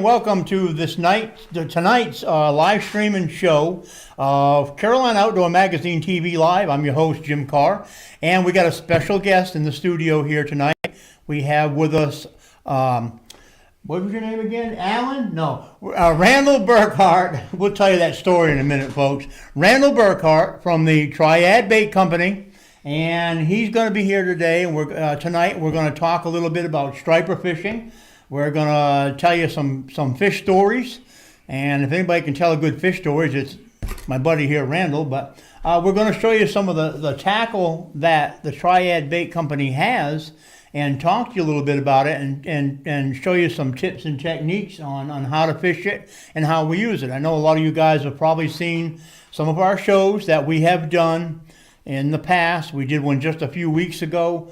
welcome to tonight's live streaming show of Carolina Outdoor Magazine TV Live. I'm your host, Jim Carr, and we got a special guest in the studio here tonight. We have with us, what was your name again? Alan? No, Randall Burkhart. We'll tell you that story in a minute, folks. Randall Burkhart from the Triad Bait Company, and he's going to be here today. And tonight we're going to talk a little bit about striper fishing. We're going to tell you some fish stories, and if anybody can tell a good fish stories, it's my buddy here, Randall. But we're going to show you some of the tackle that the Triad Bait Company has and talk to you a little bit about it and show you some tips and techniques on how to fish it and how we use it. I know a lot of you guys have probably seen some of our shows that we have done in the past. We did one just a few weeks ago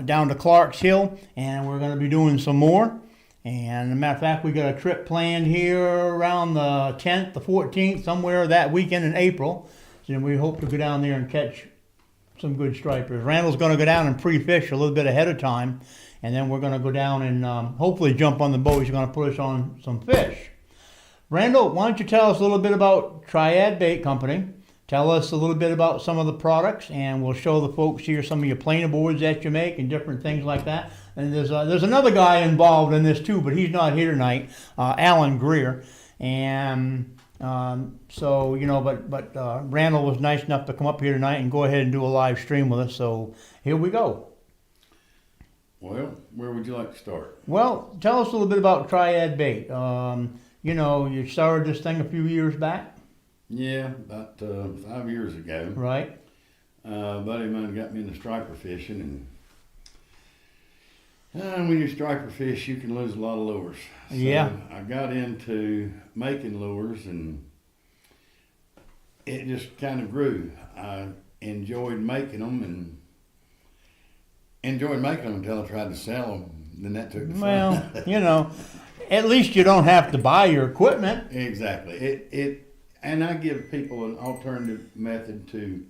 down to Clark's Hill, and we're going to be doing some more. And as a matter of fact, we got a trip planned here around the 10th, the 14th, somewhere that weekend in April. So we hope to go down there and catch some good stripers. Randall's going to go down and pre-fish a little bit ahead of time, and then we're going to go down and hopefully jump on the boat. He's going to put us on some fish. Randall, why don't you tell us a little bit about Triad Bait Company? Tell us a little bit about some of the products, and we'll show the folks here some of your planer boards that you make and different things like that. And there's another guy involved in this too, but he's not here tonight, Alan Greer. And so, you know, but Randall was nice enough to come up here tonight and go ahead and do a live stream with us. So here we go. Well, where would you like to start? Well, tell us a little bit about Triad Bait. You know, you started this thing a few years back. Yeah, about 5 years ago. Right. A buddy of mine got me into striper fishing, and when you striper fish, you can lose a lot of lures. So yeah. I got into making lures, and it just kind of grew. I enjoyed making them, and enjoyed making them until I tried to sell them. Then that took the fun. Well, you know, at least you don't have to buy your equipment. Exactly. And I give people an alternative method to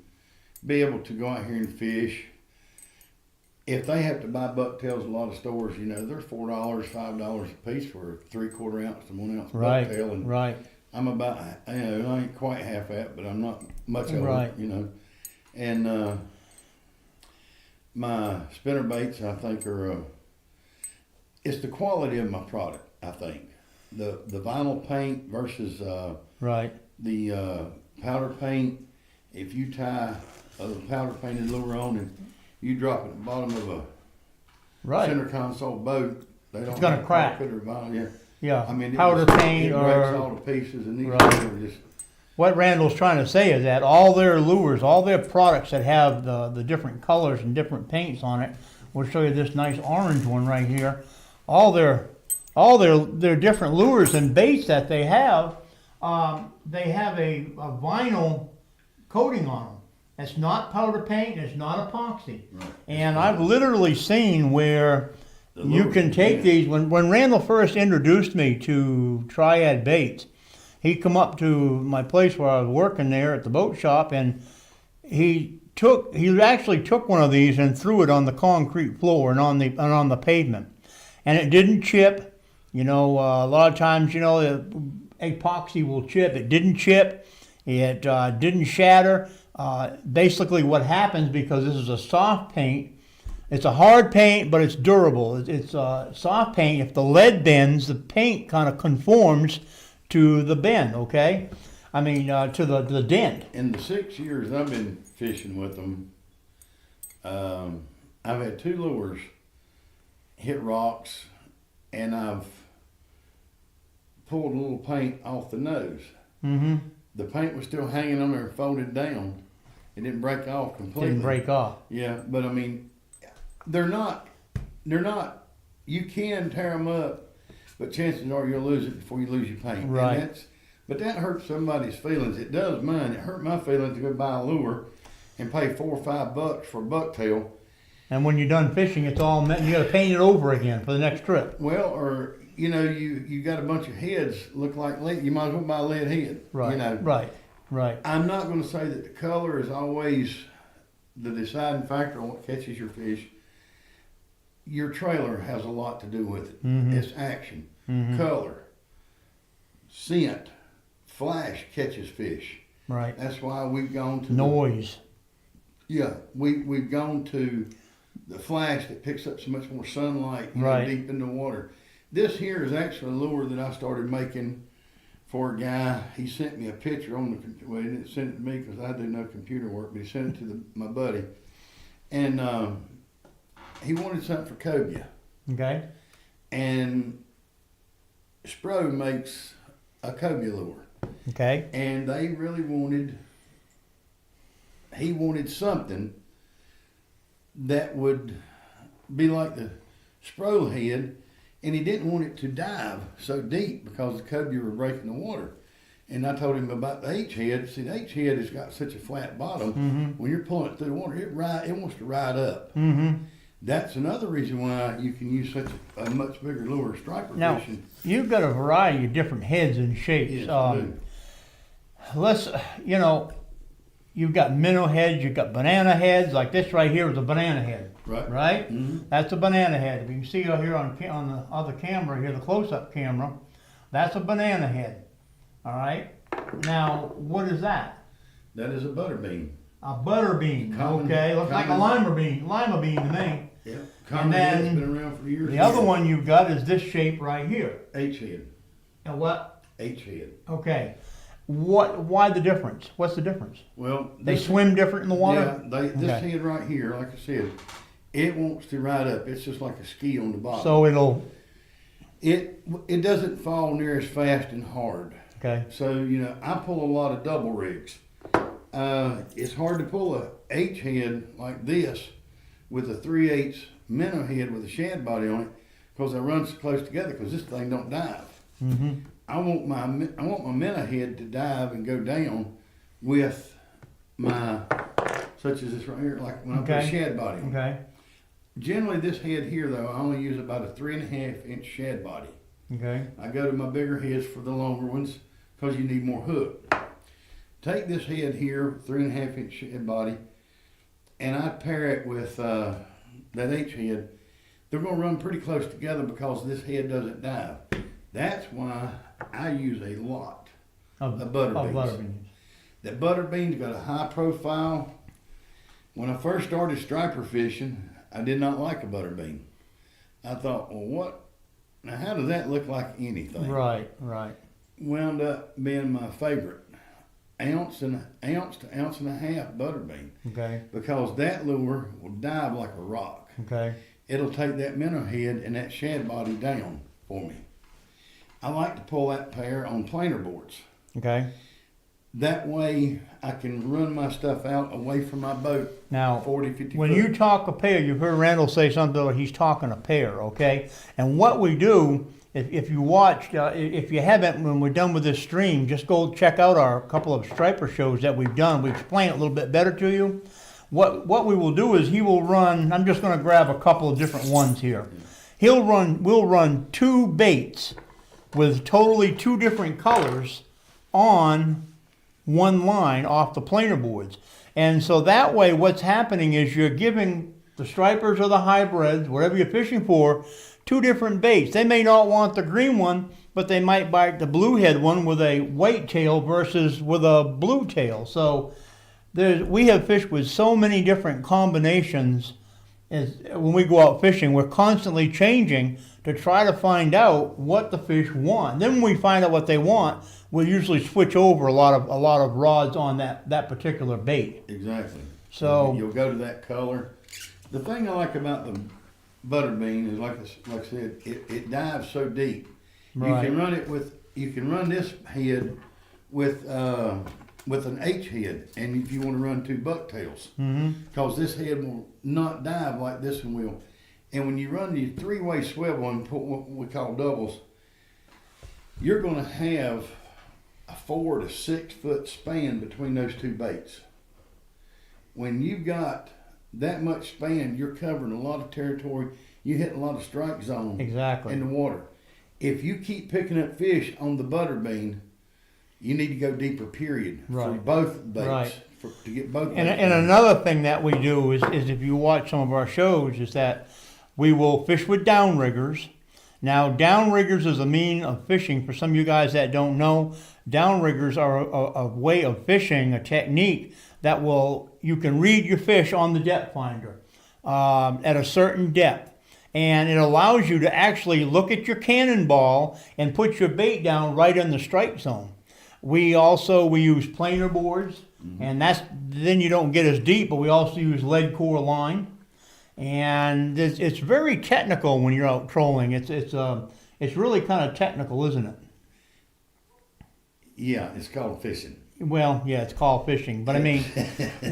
be able to go out here and fish. If they have to buy bucktails, a lot of stores, you know, they're $4, $5 a piece for a 3/4 ounce to 1 ounce bucktail. And right. I'm about, you know, I ain't quite half that, but I'm not much over, right. You know. And my spinner baits, I think, are, it's the quality of my product, I think. The vinyl paint versus right. the powder paint. If you tie a powder painted lure on and you drop it at the bottom of a center console boat, it's going to crack. Or vinyl, yeah. Yeah. I mean, powder paint it breaks all the pieces, and these are just. What Randall's trying to say is that all their lures, all their products that have the different colors and different paints on it, we'll show you this nice orange one right here. All their different lures and baits that they have a vinyl coating on them. It's not powder paint, it's not epoxy. Right. And I've literally seen where you can take these. When Randall first introduced me to Triad Baits, he come up to my place where I was working there at the boat shop, and he actually took one of these and threw it on the concrete floor and on the pavement. And it didn't chip. You know, a lot of times, you know, epoxy will chip. It didn't chip. It didn't shatter. Basically what happens, because this is a soft paint, it's a hard paint, but it's durable. It's soft paint. If the lead bends, the paint kind of conforms to the bend, okay? I mean, to the dent. In the 6 years I've been fishing with them, I've had 2 lures hit rocks, and I've pulled a little paint off the nose. Mm-hmm. The paint was still hanging on there, folded down. It didn't break off completely. Didn't break off. Yeah, but I mean, they're not, you can tear them up, but chances are you'll lose it before you lose your paint. Right. But that hurts somebody's feelings. It does mine. It hurt my feelings to go buy a lure and pay $4 or $5 for a bucktail. And when you're done fishing, it's all met, and you got to paint it over again for the next trip. Well, or you know, you got a bunch of heads look like lead. You might as well buy a lead head. Right. You know. Right. I'm not going to say that the color is always the deciding factor on what catches your fish. Your trailer has a lot to do with it. Mm-hmm. It's action, Mm-hmm. color. scent, flash catches fish. Right. That's why we've gone to Noise. we've gone to the flash that picks up so much more sunlight, Right. deep in the water. This here is actually a lure that I started making for a guy. He sent me a picture on the, well, he didn't send it to me because I do no computer work, but he sent it to my buddy. And he wanted something for cobia. Okay. And Spro makes a cobia lure. Okay. And they really he wanted something that would be like the Spro head, and he didn't want it to dive so deep because the cobia were breaking the water. And I told him about the H head. See, the H head has got such a flat bottom. Mm-hmm. When you're pulling it through the water, it wants to ride up. Mm-hmm. That's another reason why you can use such a much bigger lure striper Now, fishing. you've got a variety of different heads and shapes. Yes, I do. Let's, you've got minnow heads, you've got banana heads. Like this right here is a banana head. Right. Right? Mm-hmm. That's a banana head. If you can see out here on the other camera here, the close-up camera, that's a banana head. All right? Now, what is that? That is a butterbean. A butter bean. Common- Okay, looks like a common- lima bean to me. Yeah. And Common then head's been around for years. The other one you've got is this shape right here. H head. And what? H head. Okay. Why the difference? What's the difference? Well, They swim different in the water? Yeah, this Okay. head right here, like I said, it wants to ride up. It's just like a ski on the bottom. So it'll, It doesn't fall near as fast and hard. okay. So, I pull a lot of double rigs. It's hard to pull a H head like this with a 3/8 minnow head with a shad body on it because they run so close together because this thing don't dive. Mm-hmm. I want my minnow head to dive and go down with my, such as this right here, like when I put a Okay. shad body on. Okay. Generally, this head here though, I only use about a 3.5 inch shad body. Okay. I go to my bigger heads for the longer ones because you need more hook. Take this head here, 3.5 inch shad body, and I pair it with that H head. They're going to run pretty close together because this head doesn't dive. That's why I use a lot of butter beans. butter beans. That butter bean's got a high profile. When I first started striper fishing, I did not like a butter bean. I thought, well, what? Now, how does that look like anything? Right, right. Wound up being my favorite. Ounce to ounce and a half butter bean. Okay. Because that lure will dive like a rock. Okay. It'll take that minnow head and that shad body down for me. I like to pull that pair on planer boards. Okay. That way I can run my stuff out away from my boat Now, 40, 50 when foot. you talk a pair, you heard Randall say something like he's talking a pair, okay? And what we do, if you watched, if you haven't, when we're done with this stream, just go check out our couple of striper shows that we've done. We explain it a little bit better to you. What we will do is he will run, I'm just going to grab a couple of different ones here. We'll run two baits with totally two different colors on one line off the planer boards. And so that way what's happening is you're giving the stripers or the hybrids, whatever you're fishing for, two different baits. They may not want the green one, but they might bite the blue head one with a white tail versus with a blue tail. So we have fished with so many different combinations. When we go out fishing, we're constantly changing to try to find out what the fish want. Then when we find out what they want, we'll usually switch over a lot of rods on that particular bait. Exactly. So you'll go to that color. The thing I like about the butter bean is like I said, it dives so deep. Right. You can run this head with an H head, and if you want to run two bucktails, because this head will not dive like this one will. And when you run the three-way swivel and put what we call doubles, you're going to have a 4 to 6 foot span between those two baits. When you've got that much span, you're covering a lot of territory. You hit a lot of strike zone exactly in the water. If you keep picking up fish on the butter bean, you need to go deeper, period, for Right. both baits, Right. to get both baits. And another thing that we do is if you watch some of our shows is that we will fish with downriggers Now, downriggers is a mean of fishing. For some of you guys that don't know, downriggers are a way of fishing, a technique that you can read your fish on the depth finder at a certain depth. And it allows you to actually look at your cannonball and put your bait down right in the strike zone. We use planer boards, and then you don't get as deep, but we also use lead core line. And it's very technical when you're out trolling. It's really kind of technical, isn't it? Yeah, it's called fishing. Well, yeah, it's called fishing. But I mean,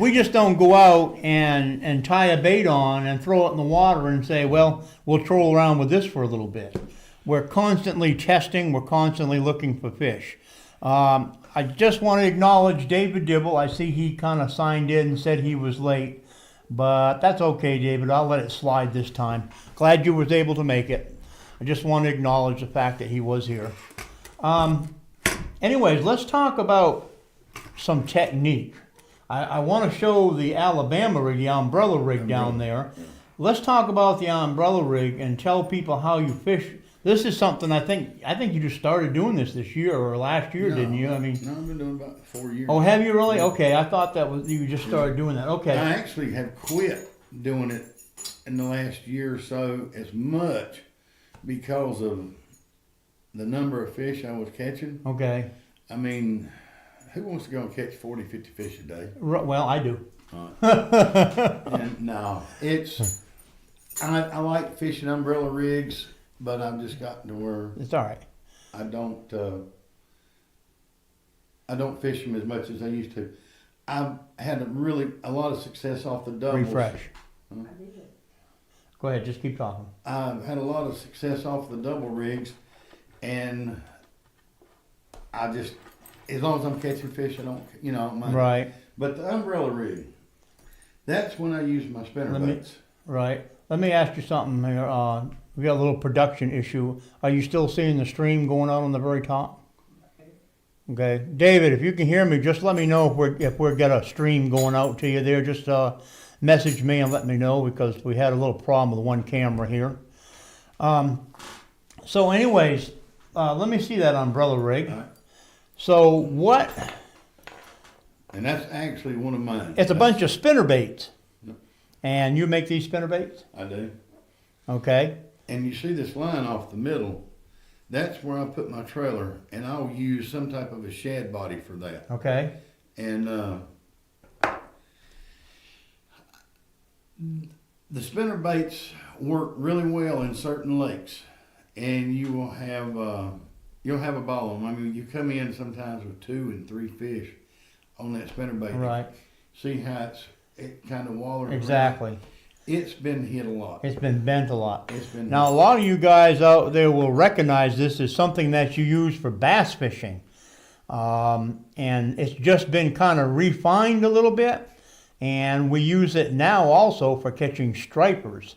we just don't go out and tie a bait on and throw it in the water and say, well, we'll troll around with this for a little bit. We're constantly testing. We're constantly looking for fish. I just want to acknowledge David Dibble. I see he kind of signed in and said he was late. But that's okay, David. I'll let it slide this time. Glad you was able to make it. I just want to acknowledge the fact that he was here. Anyways, let's talk about some technique. I want to show the Alabama rig, the umbrella rig down there. Let's talk about the umbrella rig and tell people how you fish. This is something I think you just started doing this year or last year, didn't you? I mean, no, I've been doing about 4 years. Oh, have you really? Okay, I thought that was you just started doing that. Okay. I actually have quit doing it in the last year or so as much because of the number of fish I was catching. Okay. I mean, who wants to go and catch 40, 50 fish a day? Well, I do. And no, I like fishing umbrella rigs, but I've just gotten to where It's all right. I don't fish them as much as I used to. I've had a lot of success off the doubles. Refresh. Go ahead, just keep talking. I've had a lot of success off the double rigs, and I just, as long as I'm catching fish, I don't mind. Right. But the umbrella rig, that's when I use my spinner baits. Right. Let me ask you something here. We got a little production issue. Are you still seeing the stream going out on the very top? Okay. David, if you can hear me, just let me know if we're got a stream going out to you there. Just message me and let me know, because we had a little problem with one camera here. So anyways, let me see that umbrella rig. Right. So what? And that's actually one of mine. It's a bunch of spinner baits. And you make these spinner baits? I do. Okay. And you see this line off the middle, that's where I put my trailer, and I'll use some type of a shad body for that. Okay. And the spinner baits work really well in certain lakes, and you will have you'll have a ball on them. I mean, you come in sometimes with 2 and 3 fish on that spinner bait. Right. See how it kind of wallers Exactly. around. It's been hit a lot. It's been bent a lot. It's been Now, a lot of you guys out there will recognize this as something that you use for bass fishing. And it's just been kind of refined a little bit. And we use it now also for catching stripers.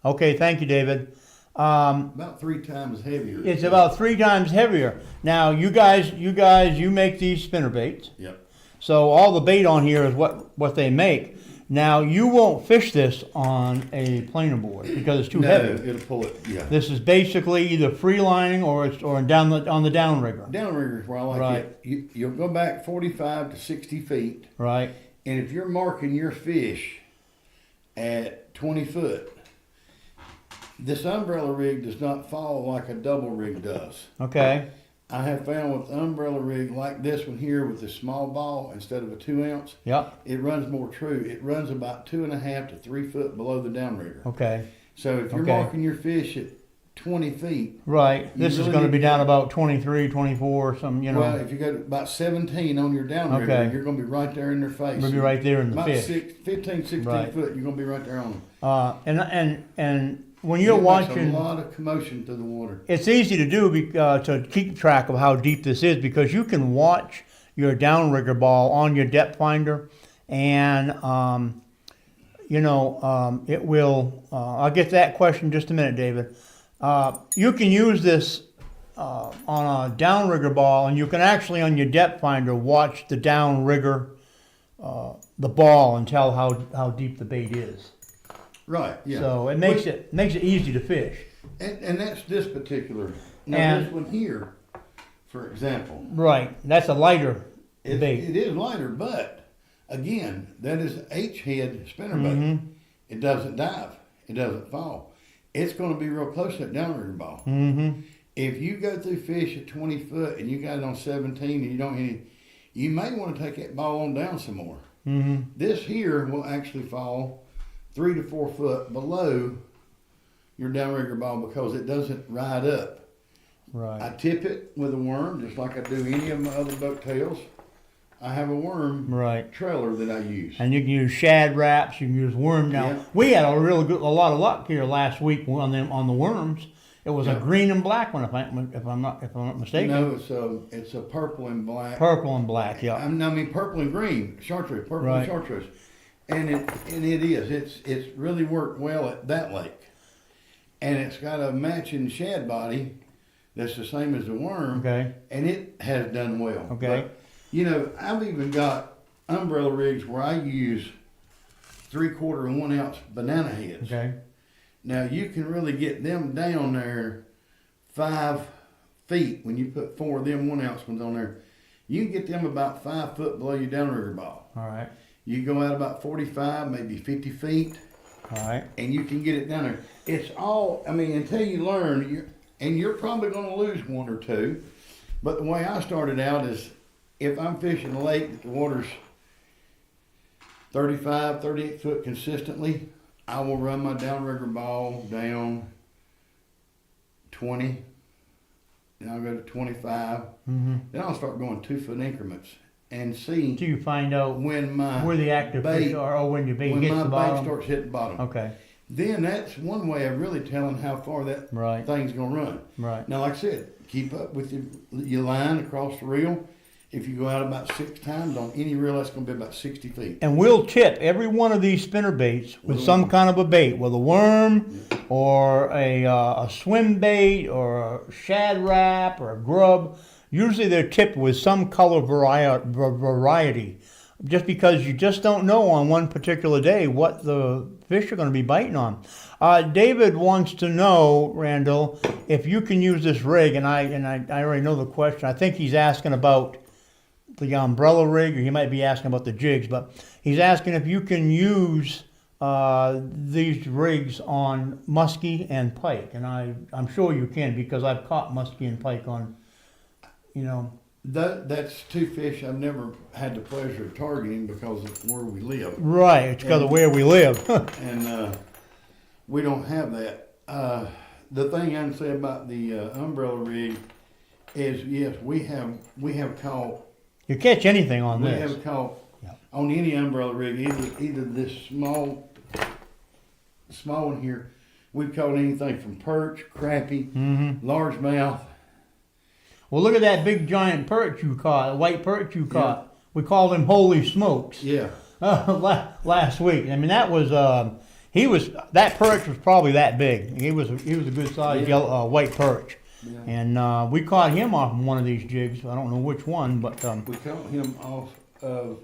Okay, thank you, David. About 3 times heavier. It's about 3 times heavier. Now, you guys, you make these spinner baits. Yep. So all the bait on here is what they make. Now, you won't fish this on a planer board because it's too heavy. No, it'll pull it, yeah. This is basically either free lining or on the downrigger. Downrigger is where I like Right. it. You'll go back 45 to 60 feet. Right. And if you're marking your fish at 20 foot, this umbrella rig does not fall like a double rig does. Okay. I have found with umbrella rig like this one here with a small ball instead of a 2 ounce, Yep. it runs more true. It runs about 2.5 to 3 foot below the downrigger. Okay. So if you're Okay. marking your fish at 20 feet. Right. This really is going to need be to- down about 23, 24, some, you know. Well, if you go to about 17 on your downrigger, Okay. you're going to be right there in their face. We'll be right there in the About fish. 15, 16 Right. foot, you're going to be right there on them. And when you're It watching, makes a lot of commotion through the water. it's easy to do to keep track of how deep this is, because you can watch your downrigger ball on your depth finder, and it will. I'll get to that question in just a minute, David. You can use this on a downrigger ball, and you can actually on your depth finder watch the downrigger, the ball, and tell how deep the bait is. Right. Yeah. So it makes it easy to fish. And that's this particular. Now And- this one here, for example, Right. That's a lighter it bait. is lighter, but again, that is an H-head spinnerbait. Mm-hmm. It doesn't dive. It doesn't fall. It's going to be real close to that downrigger ball. Mm-hmm. If you go through fish at 20 foot and you got it on 17 and you don't hit it, you may want to take that ball on down some more. Mm-hmm. This here will actually fall 3 to 4 foot below your downrigger ball because it doesn't ride up. Right. I tip it with a worm just like I do any of my other bucktails. I have a worm Right. trailer that I use. And you can use shad wraps. You can use worm. Now Yeah. we had a lot of luck here last week on the worms. It was Yeah. a green and black one, if I'm not mistaken. No, it's a purple and black. Purple and black. Yeah. I mean purple and green chartreuse, purple Right. and chartreuse, and it is. It's really worked well at that lake, and it's got a matching shad body that's the same as the worm, Okay. and it has done well. Okay. But, you know, I've even got umbrella rigs where I use 3/4 and 1 ounce banana heads. Okay. Now you can really get them down there 5 feet when you put 4 of them 1 ounce ones on there. You can get them about 5 foot below your downrigger ball. All right. You go out about 45, maybe 50 feet, All right. and you can get it down there. It's all, I mean, until you learn, you're probably going to lose 1 or 2. But the way I started out is if I'm fishing a lake that the water's 35, 38 foot consistently, I will run my downrigger ball down 20. Then I'll go to 25. Mm-hmm. Then I'll start going 2 foot increments and see Do you find out when my where the active bait, fish are, or when your bait when gets my the bait bottom? starts hitting the bottom. Okay. Then that's one way of really telling how far that Right. thing's gonna run. Right. Now, like I said, keep up with your line across the reel. If you go out about 6 times on any reel, that's gonna be about 60 feet. And we'll tip every one of these spinner baits with some kind of a bait, with a worm or a swim bait or a shad wrap or a grub. Usually they're tipped with some color variety, just because you just don't know on one particular day what the fish are going to be biting on. David wants to know, Randall, if you can use this rig, and I already know the question. I think he's asking about the umbrella rig, or he might be asking about the jigs, but he's asking if you can use these rigs on muskie and pike, and I'm sure you can, because I've caught muskie and pike on, you know. That's 2 fish I've never had the pleasure of targeting because of where we live. Right, it's because of where we live. And we don't have that. The thing I can say about the umbrella rig is, yes, we have caught. You catch anything on We this. have caught Yeah. on any umbrella rig, either this small one here. We've caught anything from perch, crappie, Mm-hmm. largemouth. Well, look at that big giant perch you caught, white perch you caught. We called him Holy Smokes Yeah, last week. I mean, that was that perch was probably that big. He was a good sized Yeah. yellow white perch, yeah. and we caught him off one of these jigs. I don't know which one, but We caught him off of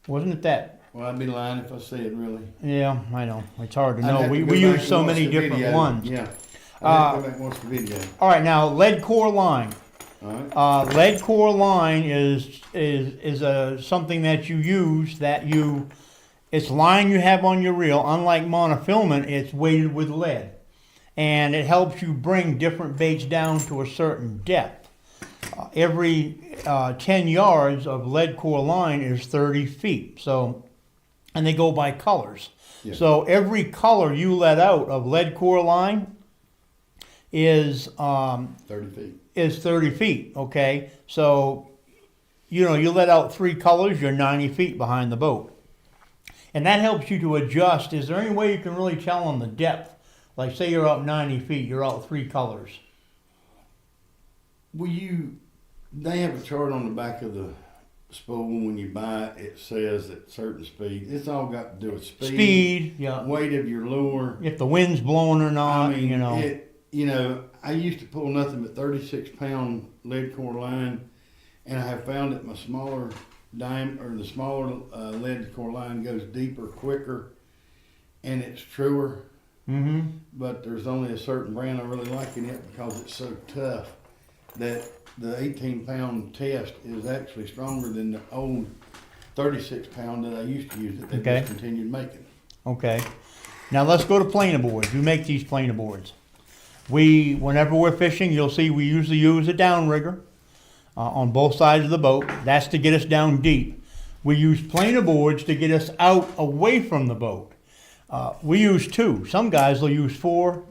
wasn't it that? well, I'd be lying if I said really. Yeah, I know. It's hard to I'd know. have We to go back use and so watch many the different video. ones. Yeah, I'd have to go back and watch the video. All right, now lead core line. All right. Lead core line is something that you use it's line you have on your reel. Unlike monofilament, it's weighted with lead, and it helps you bring different baits down to a certain depth. Every 10 yards of lead core line is 30 feet. So, and they go by colors. Yeah. So every color you let out of lead core line is 30 feet. is 30 feet, okay? So, you know, you let out 3 colors, you're 90 feet behind the boat. And that helps you to adjust. Is there any way you can really tell on the depth? Like, say you're out 90 feet, you're out 3 colors. Well, they have a chart on the back of the spool when you buy it. It says at certain speed. It's all got to do with Speed, yeah. weight of your lure. If the wind's blowing or not, I mean, you know. I used to pull nothing but 36-pound lead core line, and I have found that my smaller lead core line goes deeper, quicker, and it's truer. Mm-hmm. but there's only a certain brand I really like in it because it's so tough that the 18-pound test is actually stronger than the old 36-pound that I used to use that they Okay. discontinued making. Okay. Now let's go to planer boards. We make these planer boards. Whenever we're fishing, you'll see we usually use a downrigger on both sides of the boat. That's to get us down deep. We use planer boards to get us out away from the boat. We use 2. Some guys will use 4,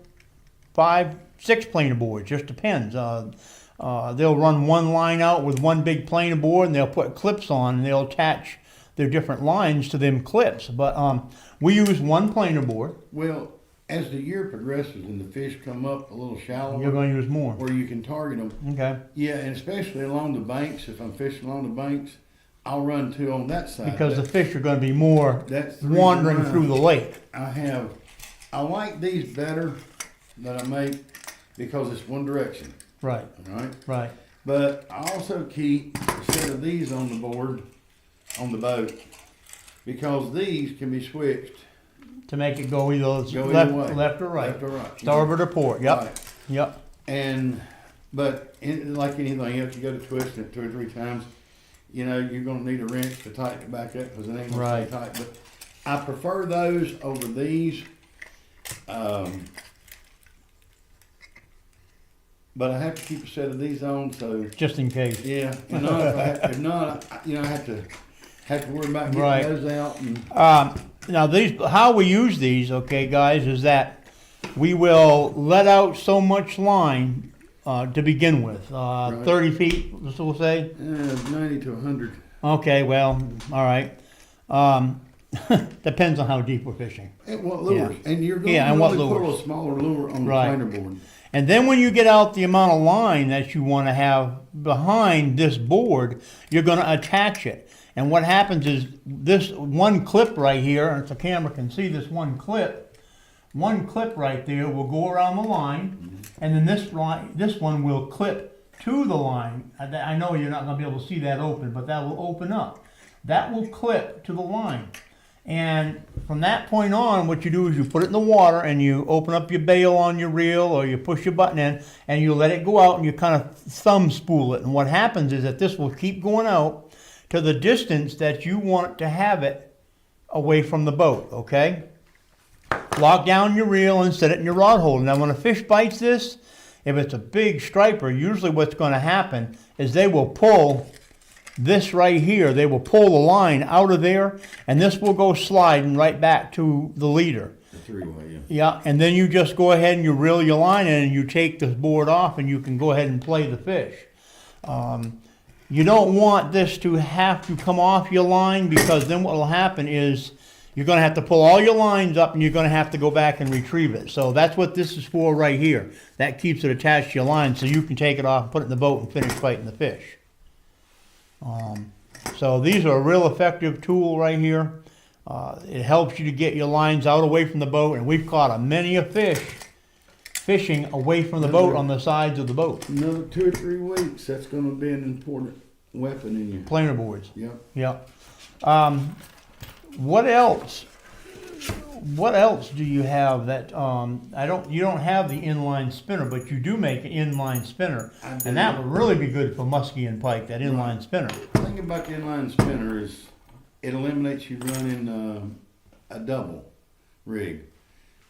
5, 6 planer boards. Just depends. They'll run one line out with one big planer board, and they'll put clips on, and they'll attach their different lines to them clips. But we use one planer board. Well, as the year progresses and the fish come up a little shallower, You're going to use more. where you can target them. Okay. Yeah, and especially along the banks. If I'm fishing along the banks, I'll run 2 on that side. Because the fish are going to be more That's the reason wandering why through the lake. I like these better that I make because it's one direction. Right. All right. Right. But I also keep a set of these on the board, on the boat, because these can be switched. To make it go either Go left, either way. left or right. Left or right. Starboard or port. Yep. Right. Yep. But like anything else, you go to twisting it 2 or 3 times. You know, you're going to need a wrench to tighten it back up because it ain't going Right. to stay tight. But I prefer those over these. But I have to keep a set of these on, so Just in case. yeah. If not, you know, I have to worry about getting Right. those out. And Now how we use these, okay, guys, is that we will let out so much line to begin with. 30 feet, we'll say. 90 to 100. Okay, well, all right. Depends on how deep we're fishing. And what lures? Yeah. And you're going Yeah, to and what really put lures. a smaller lure on the Right. planer board. And then when you get out the amount of line that you want to have behind this board, you're going to attach it. And what happens is this one clip right here, and if the camera can see this one clip right there will go around the line, and then this one will clip to the line. I know you're not going to be able to see that open, but that will open up. That will clip to the line. And from that point on, what you do is you put it in the water and you open up your bail on your reel or you push your button in and you let it go out and you kind of thumb spool it. And what happens is that this will keep going out to the distance that you want to have it away from the boat, okay? Lock down your reel and set it in your rod holder. Now when a fish bites this, if it's a big striper, usually what's going to happen is they will pull this right here, they will pull the line out of there, and this will go sliding right back to the leader. The 3-way, yeah. Yeah, and then you just go ahead and you reel your line in and you take the board off and you can go ahead and play the fish. You don't want this to have to come off your line because then what will happen is you're going to have to pull all your lines up and you're going to have to go back and retrieve it. So that's what this is for right here. That keeps it attached to your line so you can take it off and put it in the boat and finish fighting the fish. So these are a real effective tool right here. It helps you to get your lines out away from the boat, and we've caught many a fish fishing away from the boat on the sides of the boat. Another 2 or 3 weeks, that's going to be an important weapon in your. Planer boards. Yep. Yep. What else? What else do you have that you don't have the inline spinner, but you do make an inline spinner, I do. and that would really be good for muskie and pike. That inline spinner. The thing about the inline spinner is it eliminates you running a double rig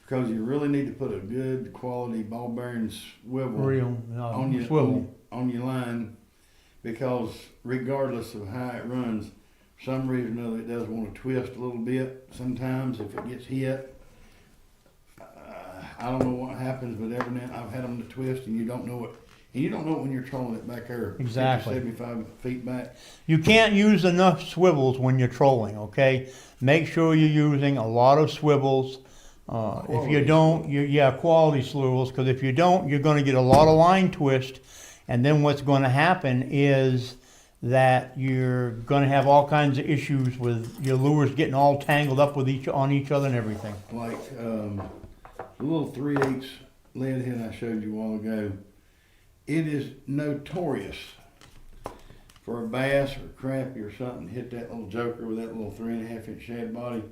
because you really need to put a good quality ball bearing swivel Real on your swivel. on your line because regardless of how it runs. For some reason or other, it does want to twist a little bit. Sometimes if it gets hit, I don't know what happens, but every now I've had them to twist, and you don't know it. And you don't know it when you're trolling it back there, Exactly. 75 feet back. You can't use enough swivels when you're trolling. Okay, make sure you're using a lot of swivels. If you don't, quality swivels, because if you don't, you're going to get a lot of line twist, and then what's going to happen is that you're going to have all kinds of issues with your lures getting all tangled up with each other and everything. Like the little 3/8 lead head I showed you a while ago, it is notorious for a bass or crappie or something hit that little joker with that little 3.5 inch shad body,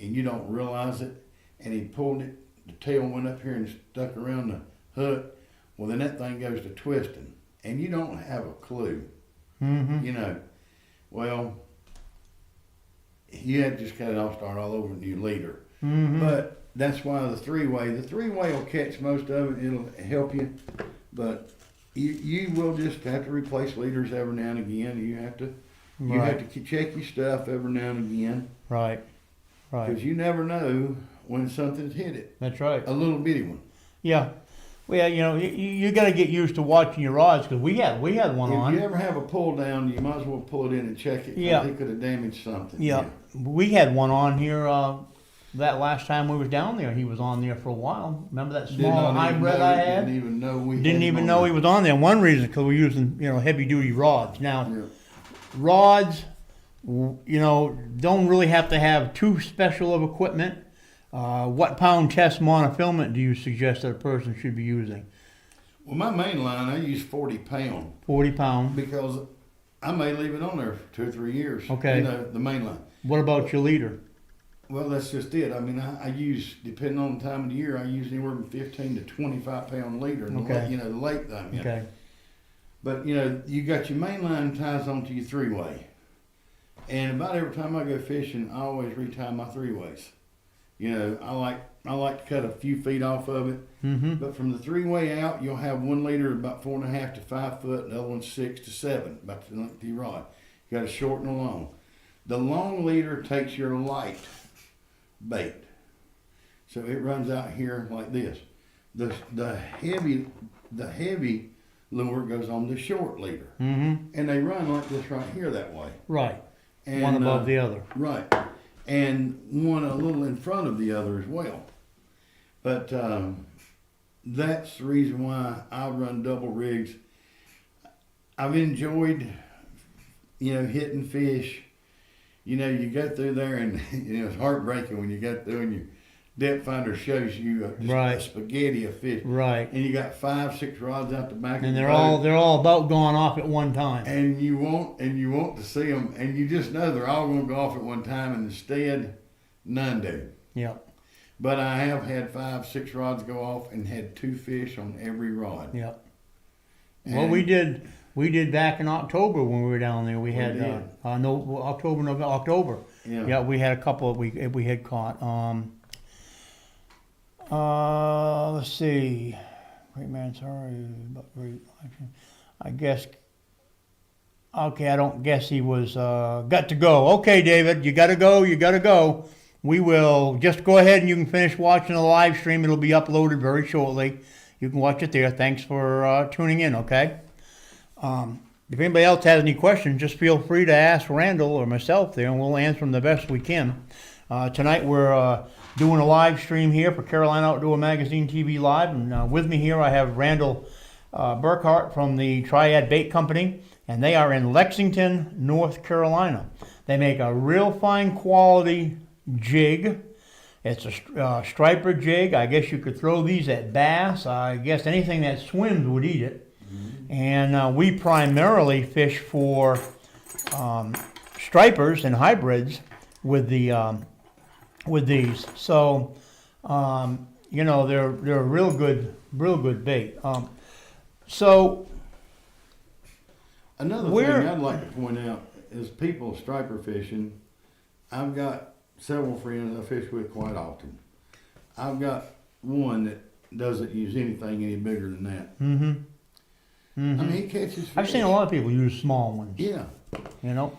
and you don't realize it. And he pulled it the tail went up here and stuck around the hook, well then that thing goes to twisting, and you don't have a clue. Mm-hmm. You know, well, you had to just cut it off, start all over, new leader. Mm-hmm. But that's why the three-way will catch most of it. It'll help you, but you will just have to replace leaders every now and again. You have to check your stuff every now and again. Right. Because you never know when something's hit it. That's right. A little bitty one. Yeah. Well, you know, you got to get used to watching your rods, because we had one on. If you ever have a pull down, you might as well pull it in and check it. Yeah. It could have damaged something. Yeah. We had one on here that last time we was down there. He was on there for a while. Remember that small hybrid I had? Didn't even know he was on there. One reason, because we're using, you know, heavy duty rods. Now, rods, you know, don't really have to have too special of equipment. What pound test monofilament do you suggest that a person should be using? Well, my main line, I use 40 pound. 40 pound. Because I may leave it on there for 2 or 3 years. Okay. You know, the main line. What about your leader? Well, that's just it. I mean, I use, depending on the time of the year, I use anywhere from 15 to 25 pound leader. Okay. You know, the late time. You know. Okay. But, you know, you got your main line ties onto your three-way. And about every time I go fishing, I always retie my three-ways. You know, I like to cut a few feet off of it. Mm-hmm. But from the three-way out, you'll have one leader about 4.5 to 5 foot, and the other one's 6 to 7, about the length of your rod. You got a short and a long. The long leader takes your light bait. So it runs out here like this. The heavy lure goes on the short leader. Mm-hmm. And they run like this right here that way. Right. And, one above the other. Right. And one a little in front of the other as well. But that's the reason why I run double rigs. I've enjoyed, you know, hitting fish. You know, you go through there and, you know, it's heartbreaking when you go through and your depth finder shows you a spaghetti of fish. Right. And you got 5, 6 rods out the back. And they're all about going off at one time. And you want to see them, and you just know they're all going to go off at one time, and instead, none do. Yep. But I have had 5, 6 rods go off and had 2 fish on every rod. Yep. Well, we did back in October when we were down there. We had October. Yeah. Yeah, we had a couple we had caught. Let's see. Great man, sorry, but I guess. Okay, I don't guess he was got to go. Okay, David, you got to go. You got to go. We will just go ahead and you can finish watching the live stream. It'll be uploaded very shortly. You can watch it there. Thanks for tuning in. Okay. If anybody else has any questions, just feel free to ask Randall or myself there, and we'll answer them the best we can. Tonight we're doing a live stream here for Carolina Outdoor Magazine TV Live, and with me here I have Randall Burkhart from the Triad Bait Company, and they are in Lexington, North Carolina. They make a real fine quality jig. It's a striper jig. I guess you could throw these at bass. I guess anything that swims would eat it. And we primarily fish for stripers and hybrids with these. So you know, they're a real good bait. So another thing I'd like to point out is people striper fishing. I've got several friends I fish with quite often. I've got one that doesn't use anything any bigger than that. Mm-hmm. Mm-hmm. I mean, he catches fish. I've seen a lot of people use small ones. Yeah. You know,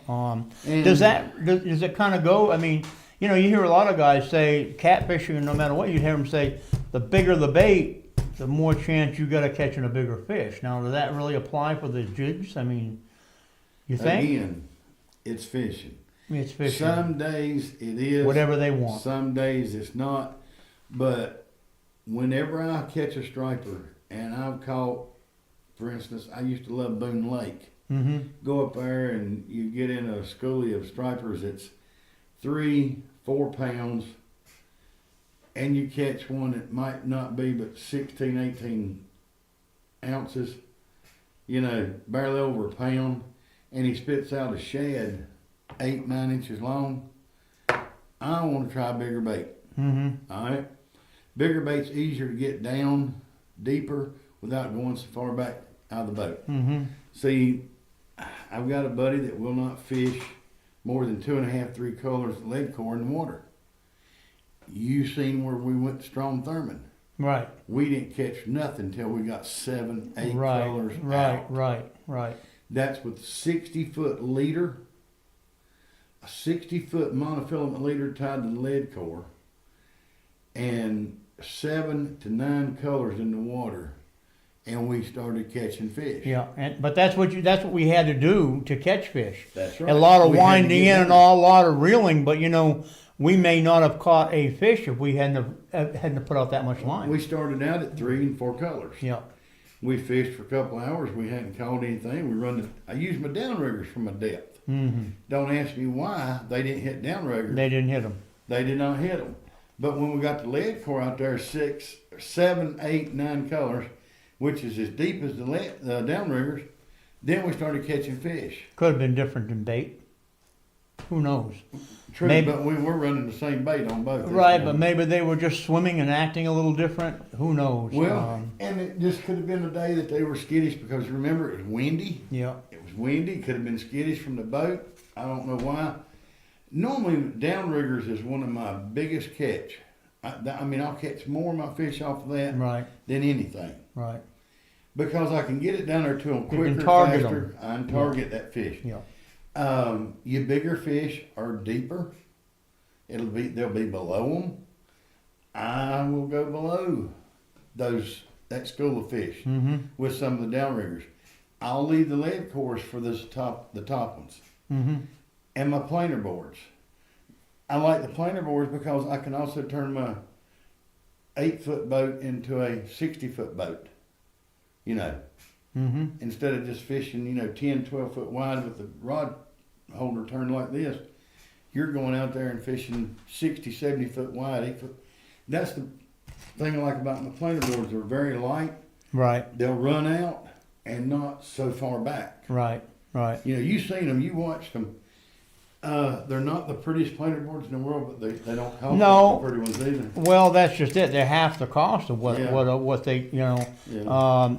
does it kind of go? I mean, you know, you hear a lot of guys say catfishing, no matter what, you hear them say, the bigger the bait, the more chance you got of catching a bigger fish. Now, does that really apply for the jigs? I mean, you think? Again, it's fishing. It's fishing. Some days it is. Whatever they want. Some days it's not. But whenever I catch a striper, and I've caught, for instance, I used to love Boone Lake. Mm-hmm. Go up there and you get in a schoolie of stripers that's 3-4 pounds, and you catch one that might not be but 16, 18 ounces, you know, barely over a pound, and he spits out a shad 8, 9 inches long. I want to try a bigger bait. Mm-hmm. All right. Bigger bait's easier to get down deeper without going so far back out of the boat. Mm-hmm. See, I've got a buddy that will not fish more than 2.5, 3 colors of lead core in the water. You seen where we went to Strong Thurman. Right. We didn't catch nothing till we got 7, 8 colors out. Right. That's with 60-foot leader, a 60-foot monofilament leader tied to the lead core, and 7 to 9 colors in the water, and we started catching fish. Yeah, but that's what we had to do to catch fish. That's right. A lot of We had to winding get in and a lot of reeling, but we may not have caught a fish if we hadn't put out that much line. We started out at 3 and 4 colors. Yeah. We fished for a couple hours. We hadn't caught anything. I used my downriggers for my depth. Mm-hmm. Don't ask me why they didn't hit downriggers. They didn't hit them. They did not hit them. But when we got the lead core out there, 6, 7, 8, 9 colors, which is as deep as the downriggers, then we started catching fish. Could have been different than bait. Who knows? True, Maybe- but we were running the same bait on both. Right, but maybe they were just swimming and acting a little different. Who knows? Well, and it just could have been a day that they were skittish because remember it was windy. Yeah. It was windy. Could have been skittish from the boat. I don't know why. Normally, downriggers is one of my biggest catch. I'll catch more of my fish off of that Right. than anything Right. because I can get it down there to them You quicker, can target faster. 'em. I can target that fish. Yeah. Your bigger fish are deeper. They'll be below them. I will go below that school of fish Mm-hmm. with some of the downriggers. I'll leave the lead cores for the top ones Mm-hmm. and my planer boards. I like the planer boards because I can also turn my 8-foot boat into a 60-foot boat. Mm-hmm. Instead of just fishing, 10, 12 foot wide with the rod holder turned like this, you're going out there and fishing 60, 70 foot wide, 8 foot. That's the thing I like about my planer boards. They're very light. Right. They'll run out and not so far back. Right. You've seen them, you watched them. They're not the prettiest planer boards in the world, but they don't cost No. the pretty ones either. Well, that's just it. They're half the cost of what they Yeah.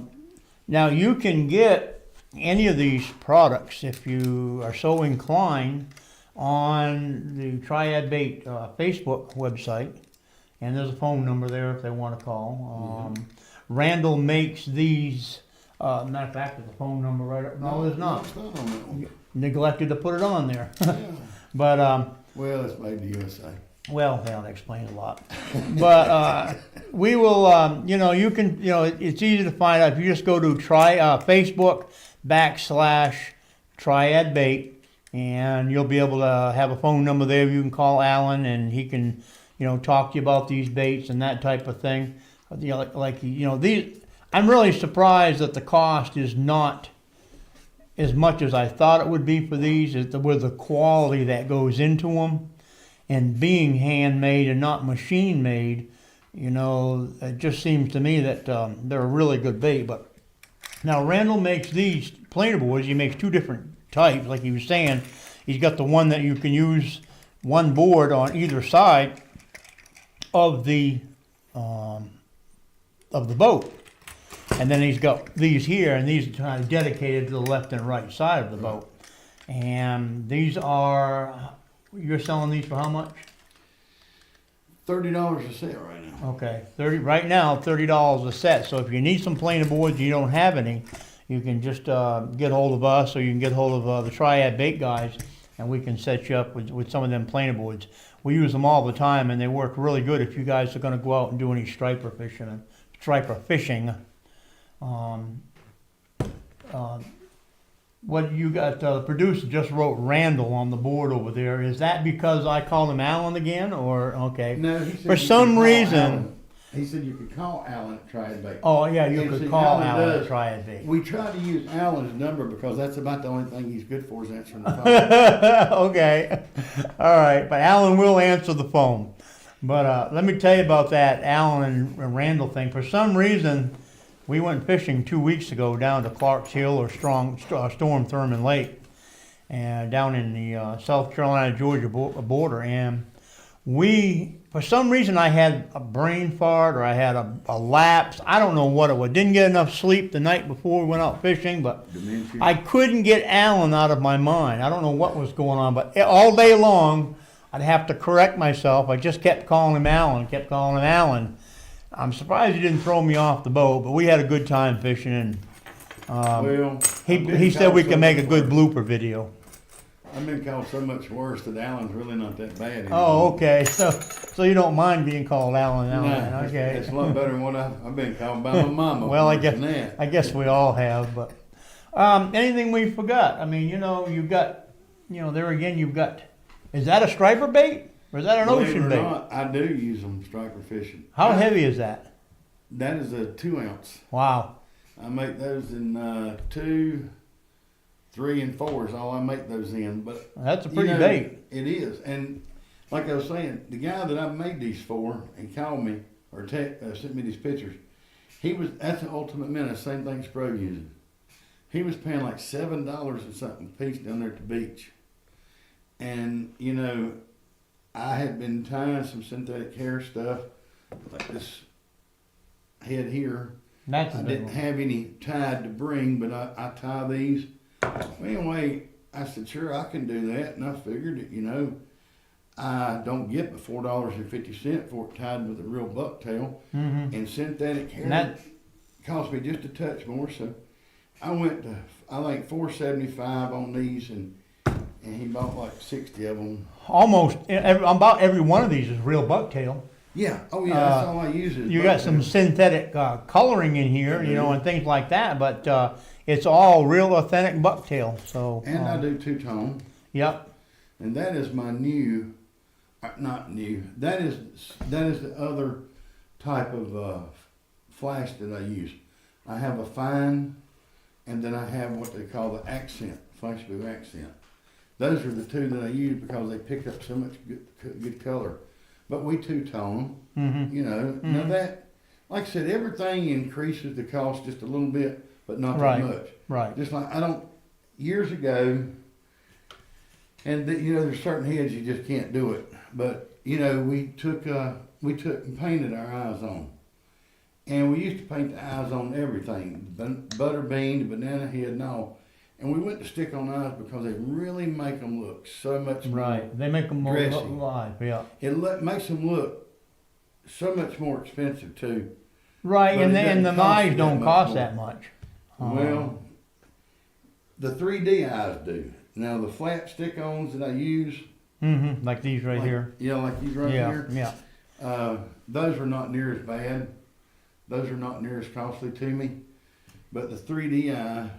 Now you can get any of these products if you are so inclined on the Triad Bait Facebook website, and there's a phone number there if they want to call. Randall makes these. Matter of fact, there's a phone number right up. No, there's not. It's not on that one. Neglected to put it on there. Yeah. But Well, it's made in the USA. well, that explains a lot. But we will, you can, it's easy to find out. If you just go to Facebook / Triad Bait, and you'll be able to have a phone number there. You can call Alan, and he can, talk to you about these baits and that type of thing. These. I'm really surprised that the cost is not as much as I thought it would be for these, with the quality that goes into them. And being handmade and not machine made, it just seems to me that they're a really good bait. But now Randall makes these planer boards. He makes 2 different types, like he was saying. He's got the one that you can use one board on either side of the boat, and then he's got these here, and these are kind of dedicated to the left and right side of the boat. And these are. You're selling these for how much? $30 a set right now. Okay, $30 a set. So if you need some planer boards and you don't have any, you can just get hold of us, or you can get hold of the Triad Bait guys, and we can set you up with some of them planer boards. We use them all the time, and they work really good if you guys are going to go out and do any striper fishing. What you got, the producer just wrote Randall on the board over there. Is that because I called him Alan again, or okay? No, he said For some reason. He said you could call Alan at Triad Bait. Oh yeah, you And could see, call Alan Alan does. at Triad Bait. We tried to use Alan's number because that's about the only thing he's good for is answering the phone. Okay, all right, but Alan will answer the phone. But let me tell you about that Alan and Randall thing. For some reason, we went fishing 2 weeks ago down to Clark's Hill or Storm Thurman Lake, and down in the South Carolina-Georgia border, and For some reason, I had a brain fart or I had a lapse. I don't know what it was. Didn't get enough sleep the night before we went out fishing, but Dementia. I couldn't get Alan out of my mind. I don't know what was going on, but all day long, I'd have to correct myself. I just kept calling him Alan. I'm surprised he didn't throw me off the boat, but we had a good time fishing, and Well, he said we could make a good blooper video. I've been called so much worse that Alan's really not that bad anymore. Oh, okay. So you don't mind being called Alan? No, Okay. it's a lot better than what I've been called by my mama. Well, I worse than that. guess we all have. But anything we forgot? I mean, you've got, there again, you've got. Is that a striper bait or is that an Believe it ocean or bait? not, I do use them striper fishing. How heavy is that? That is a 2 ounce. Wow. I make those in 2, 3, and 4 is all I make those in. But That's a pretty bait. It is, and like I was saying, the guy that I made these for and called me or sent me these pictures, that's the ultimate menace. Same thing Spro using. He was paying like $7 or something a piece down there at the beach, and I had been tying some synthetic hair stuff like this head here. That's a I big didn't one. have any tied to bring, but I tie these. Well, anyway, I said, sure, I can do that. And I figured that, I don't get the $4.50 for it tied with a real bucktail. Mm-hmm. And synthetic hair And that, cost me just a touch more. So I went to, I think, $4.75 on these, and he bought like 60 of them. about every one of these is real bucktail. Yeah. Oh, yeah. That's all I use is You got some bucktail. synthetic coloring in here, and things like that, but it's all real authentic bucktail. So And I do two-tone. Yep. And that is my new, not new, that is the other type of flash that I use. I have a fine, and then I have what they call the accent, flash blue accent. Those are the two that I use because they pick up so much good color. But we two-tone them, Mm-hmm. Now that, like I said, everything increases the cost just a little bit, but not Right. that much. Right. Just like years ago, and there's certain heads you just can't do it. But we took and painted our eyes on, and we used to paint the eyes on everything, butter bean, the banana head, and all. And we went to stick on eyes because they really make them look so much more. Right. They make them more dressy. look live. Yeah. It makes them look so much more expensive too. Right, But and it the doesn't cost knives you don't that cost much that much. Well, the 3D eyes do. Now the flat stick-ons that I use, Like these right here. Yeah, like these right Yeah. here. Yeah. Those are not near as bad. Those are not near as costly to me. But the 3D eye,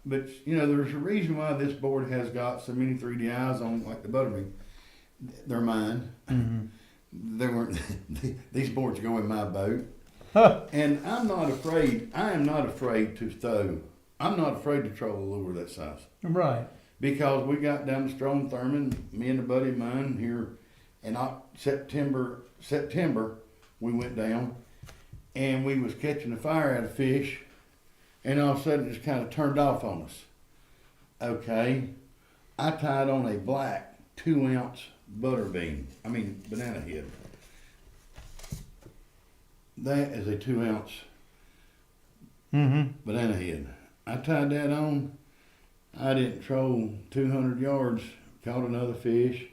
but there's a reason why this board has got so many 3D eyes on, like the Butterbean. They're mine. Mm-hmm. They weren't. These boards go in my boat. Huh. And I'm not afraid. I am not afraid to throw. I'm not afraid to troll a lure that size. Right. Because we got down to Strom Thurman, me and a buddy of mine here in September, we went down and we was catching a fire out of fish, and all of a sudden it just kind of turned off on us. Okay, I tied on a black 2 ounce banana head. That is a 2 ounce banana head. I tied that on. I didn't troll 200 yards, caught another fish.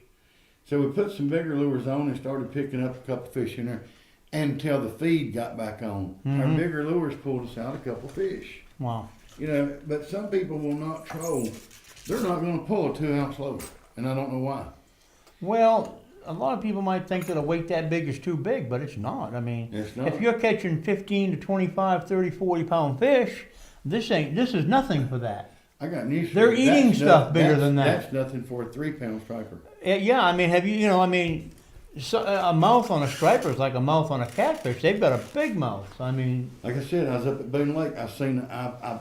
So we put some bigger lures on and started picking up a couple fish in there until the feed got back on. Our bigger lures pulled us out a couple fish. Wow. But some people will not troll. They're not going to pull a 2 ounce lure, and I don't know why. Well, a lot of people might think that a weight that big is too big, but it's not. I mean, It's not. if you're catching 15 to 25, 30, 40 pound fish, this is nothing for that. I got news for They're you. eating That's stuff bigger than that. That's nothing for a 3 pound striper. Yeah, I mean, a mouth on a striper is like a mouth on a catfish. They've got a big mouth. I mean, Like I said, I was up at Boone Lake. I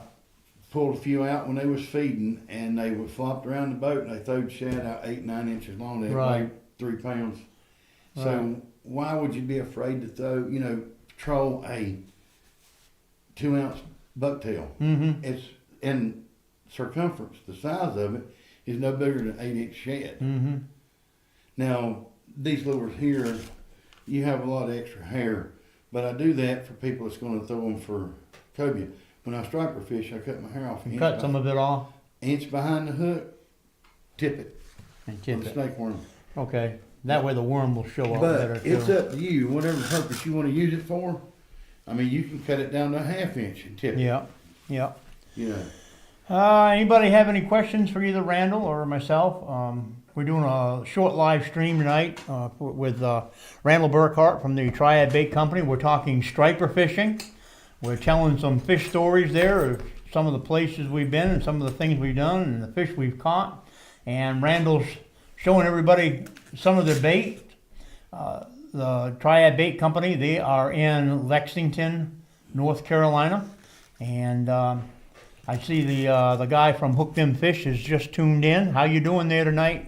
pulled a few out when they was feeding, and they were flopped around the boat, and they throwed shad out 8, 9 inches long. They Right. weighed 3 pounds. Right. So why would you be afraid to troll a 2 ounce bucktail? It's in circumference. The size of it is no bigger than an 8 inch shad. Now, these lures here, you have a lot of extra hair, but I do that for people that's going to throw them for cobia. When I striper fish, I cut my hair off. You cut some of it off? Inch behind the hook, tip it. And tip on the it. snake worm. Okay. That way the worm will show up better But too. it's up to you, whatever purpose you want to use it for. I mean, you can cut it down to a 1/2 inch and tip it. Yeah, yeah. You know. Anybody have any questions for either Randall or myself? We're doing a short live stream tonight with Randall Burkhart from the Triad Bait Company. We're talking striper fishing. We're telling some fish stories there of some of the places we've been and some of the things we've done and the fish we've caught. And Randall's showing everybody some of their bait. The Triad Bait Company, they are in Lexington, North Carolina. And I see the guy from Hook Them Fish has just tuned in. How you doing there tonight?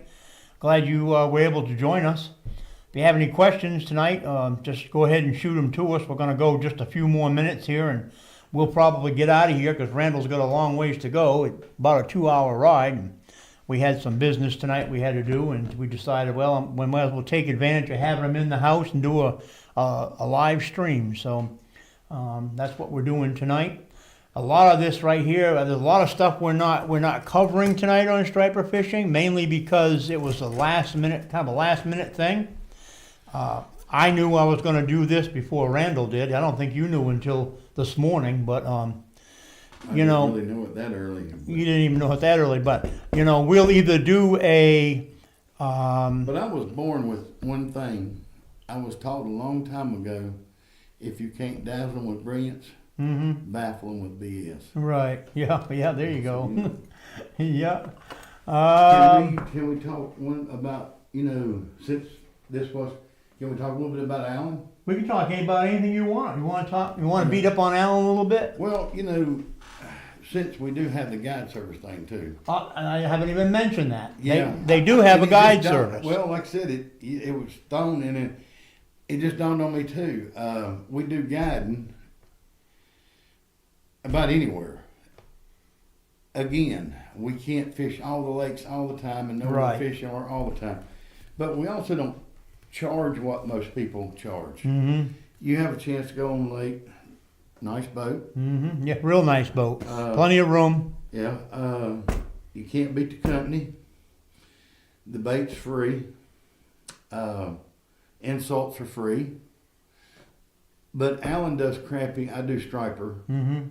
Glad you were able to join us. If you have any questions tonight, just go ahead and shoot them to us. We're going to go just a few more minutes here, and we'll probably get out of here because Randall's got a long ways to go. It's about a 2-hour ride. And we had some business tonight we had to do, and we decided, well, we might as well take advantage of having them in the house and do a live stream. So that's what we're doing tonight. A lot of this right here, there's a lot of stuff we're not covering tonight on striper fishing, mainly because it was a last minute thing. I knew I was going to do this before Randall did. I don't think you knew until this morning, but I didn't really know it that early. you didn't even know it that early. But we'll either do a. But I was born with one thing. I was taught a long time ago: if you can't dazzle them with brilliance, baffle them with BS. Right. Yeah. Yeah. There you go. Yeah. Can we talk about since this was? Can we talk a little bit about Alan? We can talk about anything you want. You want to talk? You want to beat up on Alan a little bit? Well, since we do have the guide service thing too. I haven't even mentioned that. Yeah. They do have a guide service. Well, like I said, it was thrown and it just dawned on me too. We do guiding about anywhere. Again, we can't fish all the lakes all the time and know where fish are all the time. But we also don't charge what most people charge. Mm-hmm. You have a chance to go on the lake. Nice boat. Mm-hmm. Yeah, real nice boat. Plenty of room. Yeah. You can't beat the company. The bait's free. Insults are free. But Alan does crappie. I do striper. Mm-hmm.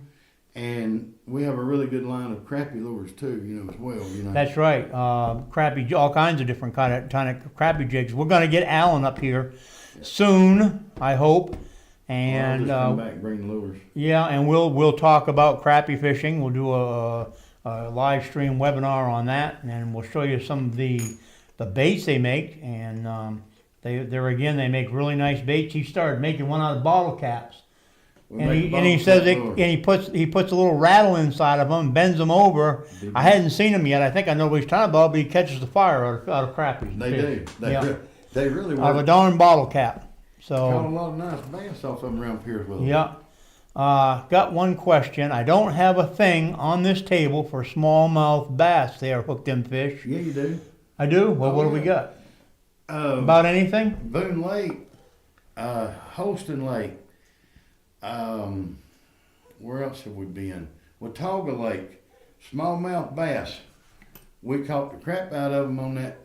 And we have a really good line of crappie lures too, as well. That's right. Crappie, all kinds of different kind of crappie jigs. We're going to get Alan up here soon, I hope. And I'll just come back and bring the lures. Yeah, and we'll talk about crappie fishing. We'll do a live stream webinar on that, and we'll show you some of the baits they make. And they make really nice baits. He started making one out of bottle caps. And he says he puts a little rattle inside of them, bends them over. I hadn't seen them yet. I think I know what he's talking about, but he catches the fire out of crappies. They do. They really work. Out of a darn bottle cap. So caught a lot of nice bass off them around piers with them. Yeah. Got one question. I don't have a thing on this table for smallmouth bass. They are Hook Them Fish. Yeah, you do. I do. Well, what do we got? About anything? Boone Lake, Holston Lake. Where else have we been? Watauga Lake, smallmouth bass. We caught the crap out of them on that.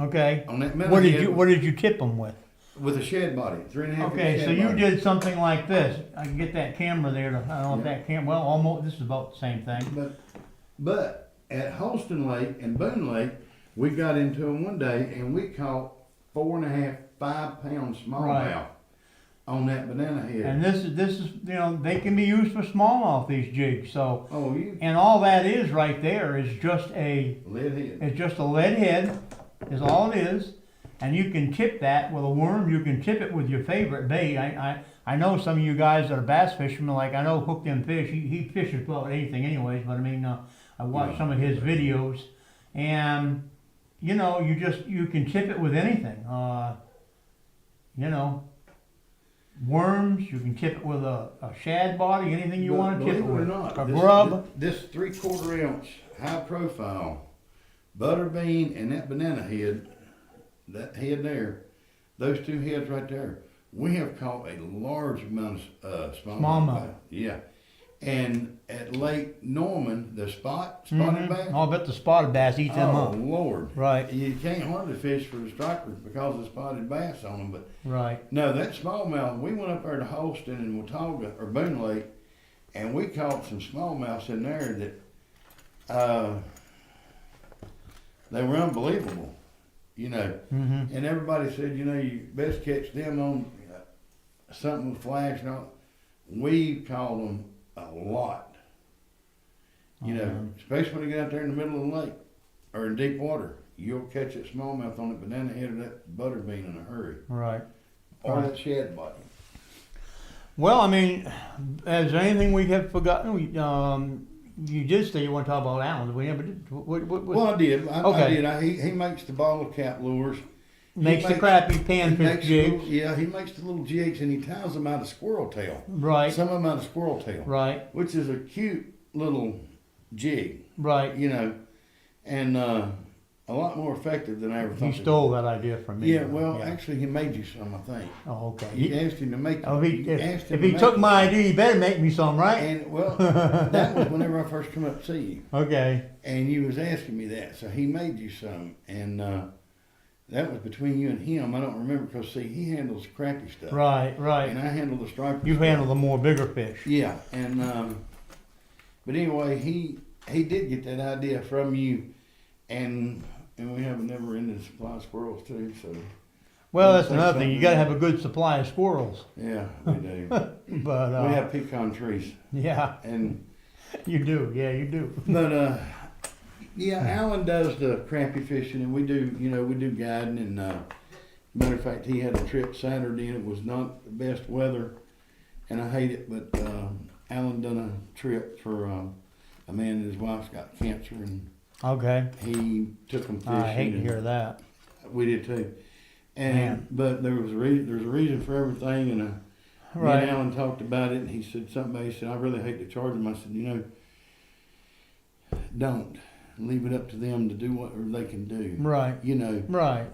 Okay. On that What did you tip them with? With a shed body, 3.5 Okay, inch so shed you body. did something like this. I can get that camera there. I don't know if that camera. Well, almost. This is about the same thing. But at Holston Lake and Boone Lake, we got into them one day and we caught 4.5, 5 pound smallmouth on that banana head. And this is they can be used for smallmouth, these jigs. So and all that is right there is just a lead head. It's just a lead head, is all it is. And you can tip that with a worm. You can tip it with your favorite bait. I know some of you guys that are bass fishermen, like I know Hook Them Fish. He fishes about anything anyways, but I mean, I watched some of his videos. And, you can tip it with anything. Worms, you can tip it with a shad body, anything you want to tip it with. A grub. This 3/4 ounce high profile butter bean and that banana head, that head there, those two heads right there, we have caught a large amount of Smallmouth. bass. Yeah. And at Lake Norman, the spotted bass. I'll bet the spotted bass eat them Oh up. Lord! Right. You can't hardly fish for the stripers because of spotted bass on them. But Right. no, that smallmouth. We went up there to Holston and Watauga or Boone Lake, and we caught some smallmouths in there that they were unbelievable. You know, Mm-hmm. and everybody said, you know, you best catch them on something with flash and all. We caught them a lot. You know, especially when you get out there in the middle of the lake or in deep water, you'll catch that smallmouth on it, but then the head of that butterbean in a hurry. Right. Or that shad bottom. Well, I mean, is there anything we have forgotten? You did say you want to talk about Allen. We never did. Well, I did. Okay. I did. He makes the bottle cap lures. Makes the crappy panfish jigs. Yeah, he makes the little jigs and he ties them out of squirrel tail. Right. Some of them out of squirrel tail. Right. Which is a cute little jig. Right. You know, and a lot more effective than I ever thought. He stole that idea from me. Yeah, well, actually, he made you some, I think. Oh, okay. You asked him to make. If he took my idea, he better make me some, right? And well, that was whenever I first come up to see you. Okay. And you was asking me that, so he made you some, and that was between you and him. I don't remember because see, he handles crappy stuff. Right. Right. And I handle the striper. You stuff. handle the more bigger fish. Yeah, and but anyway, he did get that idea from you, and we have a never-ending supply of squirrels too. So. Well, that's another thing. You got to have a good supply of squirrels. Yeah, we do. But we have pecan trees. Yeah. And you do. Yeah, you do. But yeah, Alan does the crappie fishing, and we do. You know, we do guiding. And matter of fact, he had a trip Saturday, and it was not the best weather, and I hate it. But Alan done a trip for a man and his wife's got cancer, and Okay. he took them fishing. I hate to hear that. We did too. And Man. but there was a reason. There's a reason for everything, and me Right. and Alan talked about it, and he said something. He said, "I really hate to charge them." I said, "You know, don't leave it up to them to do whatever they can do." Right. You know. Right.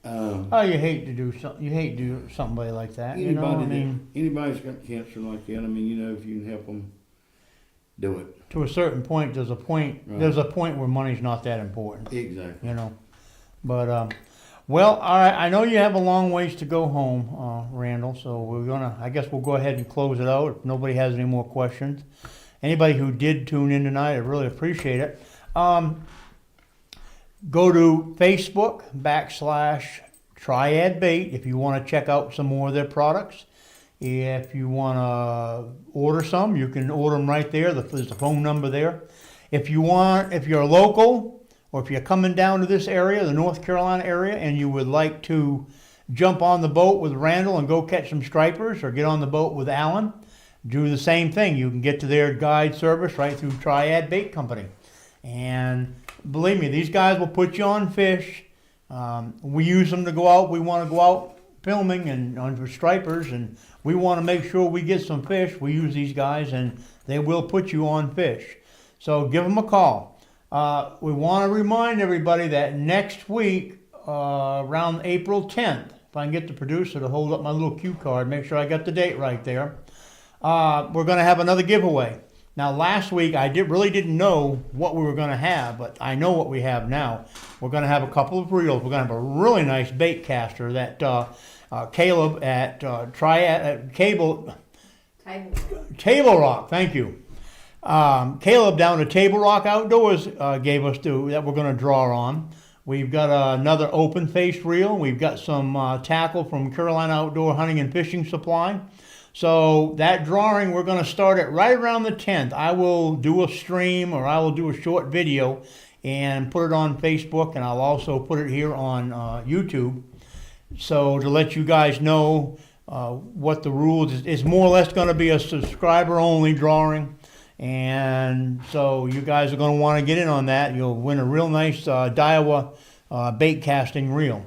Oh, you hate to do something. You hate to do somebody like that. You know, I mean, anybody's got cancer like that. I mean, you know, if you can help them, do it. to a certain point, there's a point. Right. There's a point where money's not that important. Exactly. You know. But well, all right. I know you have a long ways to go home, Randall. So we're gonna. I guess we'll go ahead and close it out. If nobody has any more questions, anybody who did tune in tonight, I really appreciate it. Go to Facebook /Triad Bait if you want to check out some more of their products. If you want to order some, you can order them right there. There's a phone number there. If you're local or if you're coming down to this area, the North Carolina area, and you would like to jump on the boat with Randall and go catch some stripers or get on the boat with Alan, do the same thing. You can get to their guide service right through Triad Bait Company. And believe me, these guys will put you on fish. We use them to go out. We want to go out filming and on for stripers, and we want to make sure we get some fish. We use these guys, and they will put you on fish. So give them a call. We want to remind everybody that next week, around April 10th, if I can get the producer to hold up my little cue card, make sure I got the date right there, we're going to have another giveaway. Now, last week, I really didn't know what we were going to have, but I know what we have now. We're going to have a couple of reels. We're going to have a really nice bait caster that Caleb at Table Rock, thank you. Caleb down at Table Rock Outdoors gave us that we're going to draw on. We've got another open-faced reel. We've got some tackle from Carolina Outdoor Hunting and Fishing Supply. So that drawing, we're going to start it right around the 10th. I will do a stream or I will do a short video and put it on Facebook, and I'll also put it here on YouTube. So to let you guys know what the rules is, it's more or less going to be a subscriber-only drawing. And so you guys are going to want to get in on that. You'll win a real nice Daiwa bait casting reel.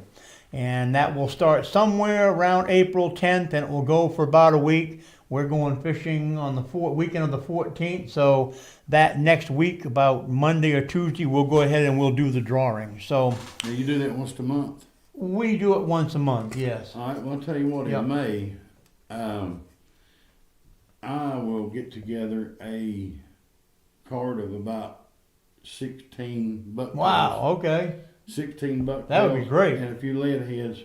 And that will start somewhere around April 10th, and it will go for about a week. We're going fishing on the weekend of the 14th, so that next week, about Monday or Tuesday, we'll go ahead and we'll do the drawing. So Now you do that once a month. We do it once a month, yes. All right, well, I'll tell you what, Yep. in May, I will get together a card of about 16 bucktails. Wow, okay. 16 bucktails. That would be great. And a few lead heads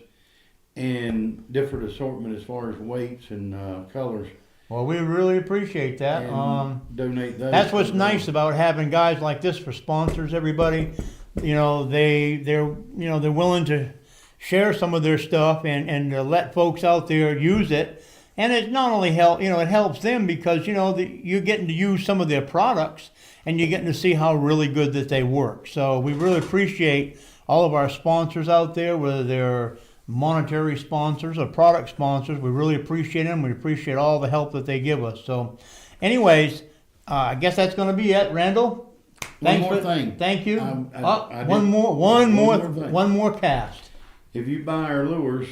and different assortment as far as weights and colors. Well, we really appreciate that. And donate those. That's what's to nice about having guys like this for sponsors. Everybody, they're willing to share some of their stuff and to let folks out there use it. And it not only it helps them because you're getting to use some of their products and you're getting to see how really good that they work. So we really appreciate all of our sponsors out there, whether they're monetary sponsors or product sponsors. We really appreciate them. We appreciate all the help that they give us. So, anyways, I guess that's going to be it, Randall. One more thing. Thank you. One One thing. more cast. If you buy our lures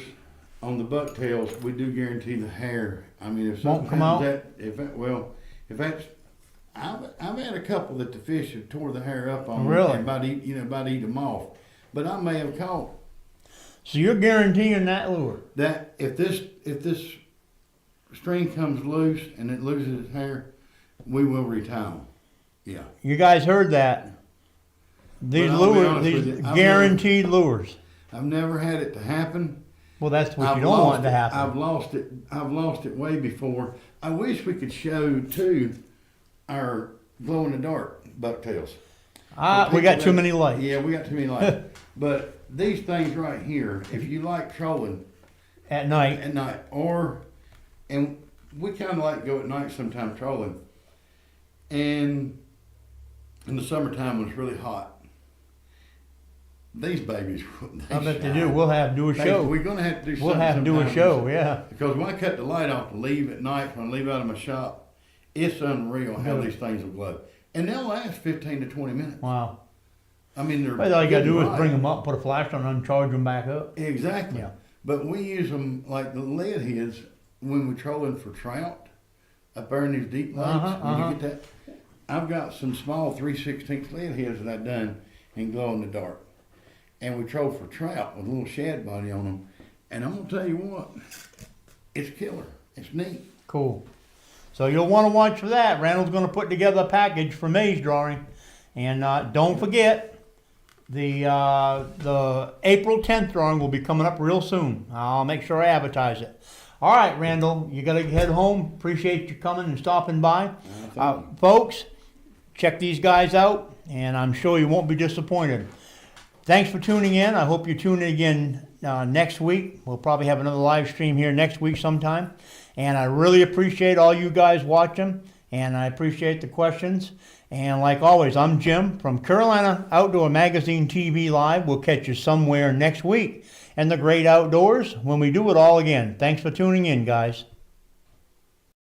on the bucktails, we do guarantee the hair. I mean, if Won't something come happens, out? if that's, I've had a couple that the fish have tore the hair up on. Really? And about to eat them off. But I may have caught So you're guaranteeing that lure? that if this string comes loose and it loses its hair, we will retie them. Yeah. You guys heard that? These But I'll be lures, honest with these you, I've guaranteed lures. I've never had it to happen. Well, that's what I've you don't lost want to it. happen. I've lost it way before. I wish we could show too our glow in the dark bucktails. We got too many lights. Yeah, we got too many lights. But these things right here, if you like trolling At night. at night, and we kind of like to go at night sometimes trolling, and in the summertime when it's really hot, these babies, I bet they shine. do. We'll have to do a show. We're gonna have to do something. We'll have to do a sometime. show, yeah. Because when I cut the light off to leave at night, when I leave out of my shop, it's unreal how these things will glow. And they'll last 15 to 20 minutes. Wow. I mean, they're. All you gotta do is light. bring them up, put a flash on them, and charge them back up. Exactly. Yeah. But we use them like the lead heads when we're trolling for trout up there in these deep lakes. When you get that, I've got some small 3/16 lead heads that I've done in glow in the dark. And we troll for trout with a little shad body on them. And I'm going to tell you what, it's killer. It's neat. Cool. So you'll want to watch for that. Randall's going to put together a package for May's drawing. And don't forget, the April 10th drawing will be coming up real soon. I'll make sure I advertise it. All right, Randall, you got to head home. Appreciate you coming and stopping by. Folks, check these guys out, and I'm sure you won't be disappointed. Thanks for tuning in. I hope you tune in again next week. We'll probably have another live stream here next week sometime. And I really appreciate all you guys watching, and I appreciate the questions. And like always, I'm Jim from Carolina Outdoor Magazine TV Live. We'll catch you somewhere next week in the great outdoors when we do it all again. Thanks for tuning in, guys.